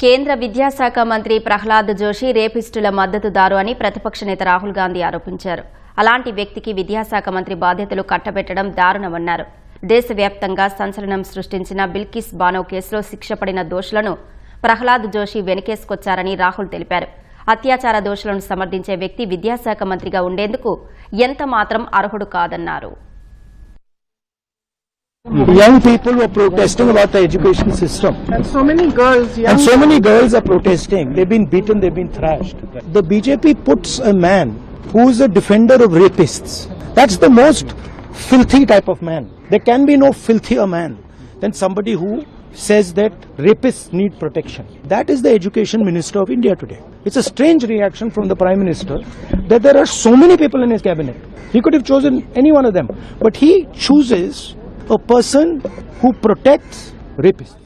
కేంద్ర విద్యాశాఖ మంత్రి ప్రహ్లాద్ జోషి రేపిస్టుల మద్దతుదారు అని ప్రతిపక్ష నేత రాహుల్ గాంధీ ఆరోపించారు. అలాంటి వ్యక్తికి విద్యాశాఖ మంత్రి బాధ్యతలు కట్టబెట్టడం దారుణమన్నారు. దేశవ్యాప్తంగా సంచలనం సృష్టించిన బిల్కిస్ బానో కేసులో శిక్ష పడిన దోషులను ప్రహ్లాద్ జోషి వెనకేసుకొచ్చారని రాహుల్ తెలిపారు. అత్యాచార దోషులను సమర్థించే వ్యక్తి విద్యాశాఖ మంత్రిగా ఉండేందుకు ఎంత మాత్రం అర్హుడు కాదన్నారు. Young people were protesting about the education system. And so many girls are protesting. They've been beaten, they've been thrashed. The BJP puts a man who is a defender of rapists. That's the most filthy type of man. There can be no filthier man than somebody who says that rapists need protection. That is the education minister of India today. It's a strange reaction from the Prime Minister that there are so many people in his cabinet. He could have chosen any one of them. But he chooses a person who protects rapists.